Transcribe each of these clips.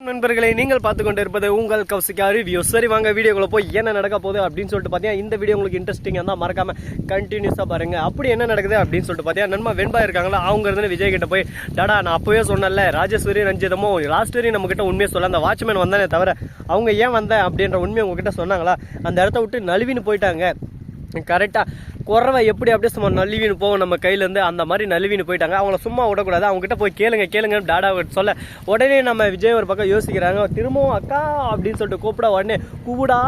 நண்பர்களை நீங்கள் பார்த்து கொண்டு இருப்பது உங்கள் கௌசிகா ரிவ்யூ. சரி வாங்க வீடியோக்குள்ள போய் என்ன நடக்க போகுது அப்படின்னு சொல்லிட்டு பார்த்தீங்கன்னா இந்த வீடியோ உங்களுக்கு இன்ட்ரெஸ்டிங்காக இருந்தால் மறக்காம கண்டினியூஸாக பாருங்க. அப்படி என்ன நடக்குது அப்படின்னு சொல்லிட்டு பார்த்தீங்கன்னா நண்பா வெண்பா இருக்காங்களா அவங்க இருந்து விஜய் கிட்ட போய் டாடா நான் அப்பவே சொன்னல ராஜேஸ்வரி ரஞ்சிதமோ லாஸ்ட் வரையும் நம்ம கிட்ட உண்மையை சொல்ல அந்த வாட்ச்மேன் வந்தானே தவிர அவங்க ஏன் வந்தேன் அப்படின்ற உண்மையை உங்ககிட்ட சொன்னாங்களா? அந்த இடத்த விட்டு நழுவின்னு போயிட்டாங்க. கரெக்டாக குறவை எப்படி அப்படியே சும்மா நழுவின்னு போவோம் நம்ம கையிலேருந்து அந்த மாதிரி நழுவின்னு போயிட்டாங்க. அவங்கள சும்மா விடக்கூடாது, அவங்ககிட்ட போய் கேளுங்க டாடா சொல்ல உடனே நம்ம விஜய் ஒரு பக்கம் யோசிக்கிறாங்க. திரும்பவும் அக்கா அப்படின்னு சொல்லிட்டு கூப்பிட உடனே கூடா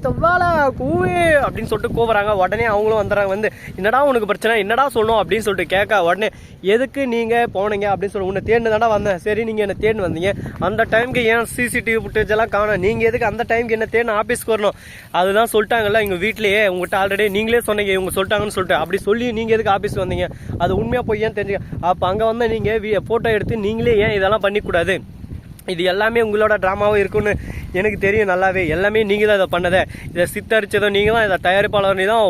தவால கூவே அப்படின்னு சொல்லிட்டு கூப்பிட்றாங்க. உடனே அவங்களும் வந்துடுறாங்க. வந்து என்னடா உனக்கு பிரச்சனை என்னடா சொல்லணும் அப்படின்னு சொல்லிட்டு கேட்க உடனே எதுக்கு நீங்கள் போனீங்க அப்படின்னு சொல்லி உன்னை தேடினு தானே வந்தேன். சரி நீங்கள் என்ன தேடினு வந்தீங்க, அந்த டைமுக்கு ஏன் சிசிடிவி ஃபுட்டேஜ் எல்லாம் காணும், நீங்கள் எதுக்கு அந்த டைமுக்கு என்ன தேடின ஆஃபீஸ்க்கு வரணும் அதுதான் சொல்லிட்டாங்கல்ல எங்கள் வீட்லேயே உங்கள்கிட்ட ஆல்ரெடி நீங்களே சொன்னீங்க இவங்க சொல்லிட்டாங்கன்னு சொல்லிட்டு அப்படி சொல்லி நீங்கள் எதுக்கு ஆஃபீஸ் வந்தீங்க அது உண்மையாக போய் ஏன் தெரிஞ்சுக்க. அப்போ அங்கே வந்து நீங்கள் ஃபோட்டோ எடுத்து நீங்களே ஏன் இதெல்லாம் பண்ணிக்கூடாது, இது எல்லாமே உங்களோட ட்ராமாவும் இருக்குன்னு எனக்கு தெரியும் நல்லாவே. எல்லாமே நீங்கள் தான் இதை பண்ணதை, இதை சித்தரிச்சதும் நீங்கள் தான், இதை தயாரிப்பாளரும் நீ தான்,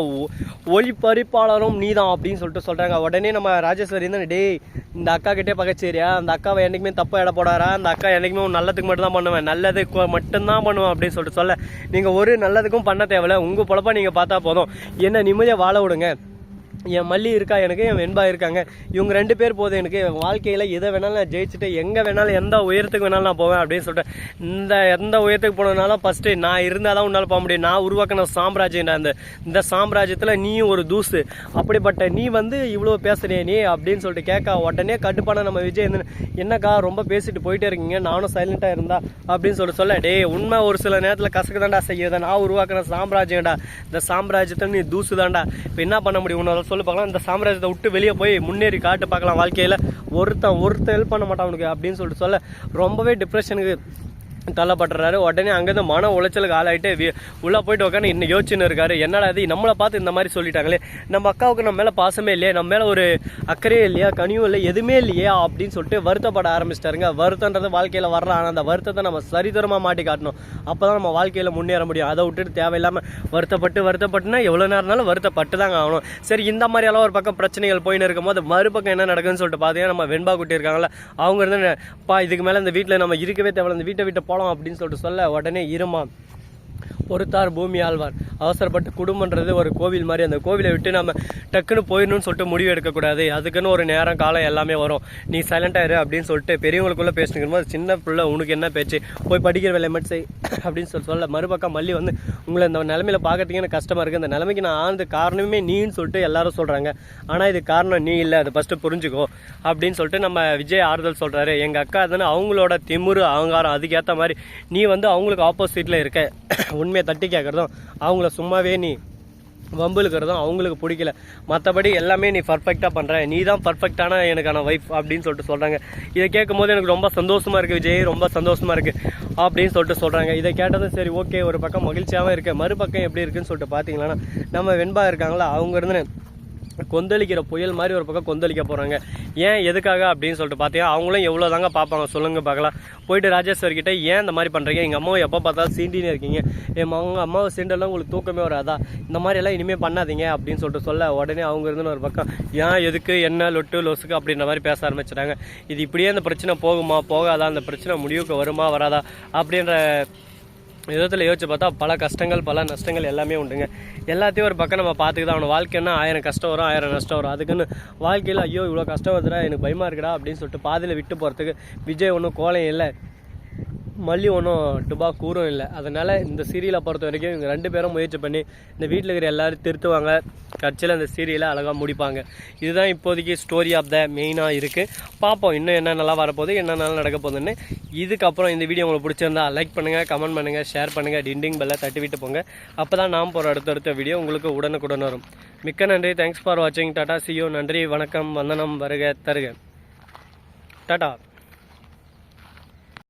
ஒளிப்பறிப்பாளரும் நீ தான் அப்படின்னு சொல்லிட்டு சொல்கிறாங்க. உடனே நம்ம ராஜேஸ்வரி தான் டேய் இந்த அக்கா கிட்டே பக்கச்சேரியா அந்த அக்காவை என்றைக்குமே தப்பாக இட போடாரா, அந்த அக்கா என்றைக்குமே நல்லதுக்கு மட்டும் தான் பண்ணுவேன், நல்லது மட்டும்தான் பண்ணுவேன் அப்படின்னு சொல்லிட்டு சொல்ல நீங்கள் ஒரு நல்லதுக்கும் பண்ண தேவையில்ல, உங்கள் பொழப்பா நீங்கள் பார்த்தா போதும், என்ன நிம்மதியாக வாழ விடுங்க. என் மல்லி இருக்கா எனக்கு, என் வெண்பா இருக்காங்க, இவங்க 2 பேர் போதும் எனக்கு. வாழ்க்கையில் எதை வேணாலும் நான் ஜெயிச்சுட்டு எங்கே வேணாலும் எந்த உயரத்துக்கு வேணாலும் நான் போவேன் அப்படின்னு சொல்லிட்டு எந்த உயரத்துக்கு போனதுனால ஃபஸ்ட்டு நான் இருந்தால் தான் உன்னால் போக முடியும். நான் உருவாக்கின சாம்ராஜ்யம்டா, இந்த சாம்ராஜ்யத்தில் நீயும் ஒரு தூசு, அப்படிப்பட்ட நீ வந்து இவ்வளோ பேசுறிய நீ அப்படின்னு சொல்லிட்டு கேட்க உடனே கட்டுப்பான நம்ம விஜய் என்னக்கா ரொம்ப பேசிட்டு போயிட்டே இருக்கீங்க நானும் சைலண்ட்டாக இருந்தா அப்படின்னு சொல்ல டே உண்மை ஒரு சில நேரத்தில் கசக்கு தாண்டா செய்யுதா, நான் உருவாக்கின சாம்ராஜ்யம்டா, இந்த சாம்ராஜ்யத்தில் நீ தூசு தாண்டா, இப்போ என்ன பண்ண முடியும் உன்னால சொல்லி பார்க்கலாம். இந்த சாம்ராஜ்யத்தை விட்டு வெளியே போய் முன்னேறி காட்டு பார்க்கலாம். வாழ்க்கையில் ஒருத்தன் ஹெல்ப் பண்ண மாட்டான் அவனுக்கு அப்படின்னு சொல்லிட்டு சொல்ல ரொம்பவே டிப்ரெஷனுக்கு தள்ளப்படுறாரு. உடனே அங்கேருந்து மன உளைச்சலுக்கு ஆளாயிட்டு உள்ளே போயிட்டு உட்காந்து இன்னும் யோசிச்சுன்னு இருக்காரு. என்னடா இது நம்மளை பார்த்து இந்த மாதிரி சொல்லிட்டாங்களே, நம்ம அக்காவுக்கு நம்ம மேலே பாசமே இல்லையே, நம்ம மேலே ஒரு அக்கறையே இல்லையா, கனியும் இல்லை, எதுவுமே இல்லையா அப்படின்னு சொல்லிட்டு வருத்தப்பட ஆரம்பிச்சிட்டாருங்க. வருத்தன்றது வாழ்க்கையில் வர்ற ஆனால் அந்த வருத்தத்தை நம்ம சரிதரமாக மாட்டி காட்டணும், அப்போ தான் நம்ம வாழ்க்கையில் முன்னேற முடியும். அதை விட்டுட்டு தேவையில்லாமல் வருத்தப்பட்டுனா எவ்வளோ நேரம்னாலும் வருத்தப்பட்டு தாங்க ஆகணும். சரி இந்த மாதிரியெல்லாம் ஒரு பக்கம் பிரச்சனைகள் போயின்னு இருக்கும் போது மறுபக்கம் என்ன நடக்குதுன்னு சொல்லிட்டு பார்த்தீங்கன்னா நம்ம வெண்பா குட்டி இருக்காங்களா அவங்க இருந்து இதுக்கு மேலே இந்த வீட்டில் நம்ம இருக்கவே தேவையில்ல, இந்த வீட்டை விட்டு போகலாம் அப்படின்னு சொல்லிட்டு சொல்ல உடனே இருமா பொறுத்தார் பூமி ஆழ்வார், அவசரப்பட்டு குடும்பன்றது ஒரு கோவில் மாதிரி, அந்த கோவிலை விட்டு நம்ம டக்குன்னு போயிடணும்னு சொல்லிட்டு முடிவு எடுக்கக்கூடாது, அதுக்குன்னு ஒரு நேரம் காலம் எல்லாமே வரும், நீ சைலண்டாக இரு அப்படின்னு சொல்லிட்டு பெரியவங்களுக்குள்ளே பேசினுக்கும் போது சின்ன பிள்ளை உனக்கு என்ன பேச்சு, போய் படிக்கிற வேலை மட்டும் செய் அப்படின்னு சொல்ல மறுபக்கம் மல்லி வந்து உங்களை இந்த நிலைமையில பார்க்கறதுக்கு எனக்கு கஷ்டமாக இருக்குது, இந்த நிலைமைக்கு நான் ஆழ்ந்த காரணமே நீன்னு சொல்லிட்டு எல்லாரும் சொல்கிறாங்க, ஆனால் இது காரணம் நீ இல்லை, அது ஃபஸ்ட்டு புரிஞ்சுக்கோ அப்படின்னு சொல்லிட்டு நம்ம விஜய் ஆறுதல் சொல்கிறாரு. எங்கள் அக்கா தானே அவங்களோட திமுரு அகங்காரம், அதுக்கேற்ற மாதிரி நீ வந்து அவங்களுக்கு ஆப்போசிட்டில் இருக்க, உண்மையை தட்டி கேட்குறதும் அவங்கள சும்மாவே நீ வம்புலுக்கிறதும் அவங்களுக்கு பிடிக்கல, மற்றபடி எல்லாமே நீ பர்ஃபெக்டாக பண்ணுற, நீ தான் பர்ஃபெக்டான எனக்கான வைஃப் அப்படின்னு சொல்லிட்டு சொல்கிறாங்க. இதை கேட்கும் போது எனக்கு ரொம்ப சந்தோஷமாக இருக்குது விஜய், ரொம்ப சந்தோஷமாக இருக்குது அப்படின்னு சொல்லிட்டு சொல்கிறாங்க. இதை கேட்டதும் சரி ஓகே ஒரு பக்கம் மகிழ்ச்சியாகவும் இருக்குது. மறுபக்கம் எப்படி இருக்குன்னு சொல்லிட்டு பார்த்தீங்கன்னா நம்ம வெண்பா இருக்காங்களா அவங்க இருந்து கொந்தளிக்கிற புயல் மாதிரி ஒரு பக்கம் கொந்தளிக்க போகிறாங்க. ஏன் எதுக்காக அப்படின்னு சொல்லிட்டு பார்த்தீங்கன்னா அவங்களும் எவ்வளோ தாங்க பார்ப்பாங்க சொல்லுங்க பார்க்கலாம். போயிட்டு ராஜேஸ்வரி கிட்டே ஏன் இந்த மாதிரி பண்ணுறீங்க, எங்கள் அம்மாவை எப்போ பார்த்தாலும் சீண்டினே இருக்கீங்க, உங்கள் அம்மாவை சீண்டெல்லாம் உங்களுக்கு தூக்கமே வராதா, இந்த மாதிரியெல்லாம் இனிமேல் பண்ணாதீங்க அப்படின்னு சொல்லிட்டு சொல்ல உடனே அவங்க இருந்துன்னு ஒரு பக்கம் ஏன் எதுக்கு என்ன லொட்டு லொசுக்கு அப்படின்ற மாதிரி பேச ஆரம்பிச்சிட்டாங்க. இது இப்படியே இந்த பிரச்சனை போகுமா போகாதா, அந்த பிரச்சனை முடிவுக்கு வருமா வராதா அப்படின்ற விதத்தில் யோசிச்சு பார்த்தா பல கஷ்டங்கள் பல நஷ்டங்கள் எல்லாமே உண்டுங்க. எல்லாத்தையும் ஒரு பக்கம் நம்ம பார்த்துக்கு தான் அவனு வாழ்க்கைன்னா 1000 கஷ்டம் வரும் 1000 நஷ்டம் வரும். அதுக்குன்னு வாழ்க்கையில் ஐயோ இவ்வளோ கஷ்டம் வருதுடா எனக்கு பயமாக இருக்குடா அப்படின்னு சொல்லிட்டு பாதியில் விட்டு போகிறதுக்கு விஜய் ஒன்றும் கோலம் இல்லை, மல்லி ஒன்றும் டுபா கூறும் இல்லை. அதனால் இந்த சீரியலை பொறுத்த வரைக்கும் இவங்க 2 பேரும் முயற்சி பண்ணி இந்த வீட்டில் இருக்கிற எல்லோரும் திருத்துவாங்க, கட்சியில் அந்த சீரியலை அழகாக முடிப்பாங்க. இதுதான் இப்போதைக்கு ஸ்டோரி ஆஃப் த மெயினாக இருக்குது. பார்ப்போம் இன்னும் என்ன நல்லா வரப்போகுது என்ன நல்லா நடக்க போகுதுன்னு. இதுக்கப்புறம் இந்த வீடியோ உங்களுக்கு பிடிச்சிருந்தா லைக் பண்ணுங்கள், கமெண்ட் பண்ணுங்கள், ஷேர் பண்ணுங்கள், டிண்டிங் பெல்லை தட்டி விட்டு போங்க. அப்போ தான் நாம் போகிற அடுத்தடுத்த வீடியோ உங்களுக்கு உடனுக்குடன் வரும். மிக்க நன்றி, தேங்க்ஸ் ஃபார் வாட்சிங், டாடா, சியோ, நன்றி, வணக்கம், வந்தனம், வருக, தருக, டாடா.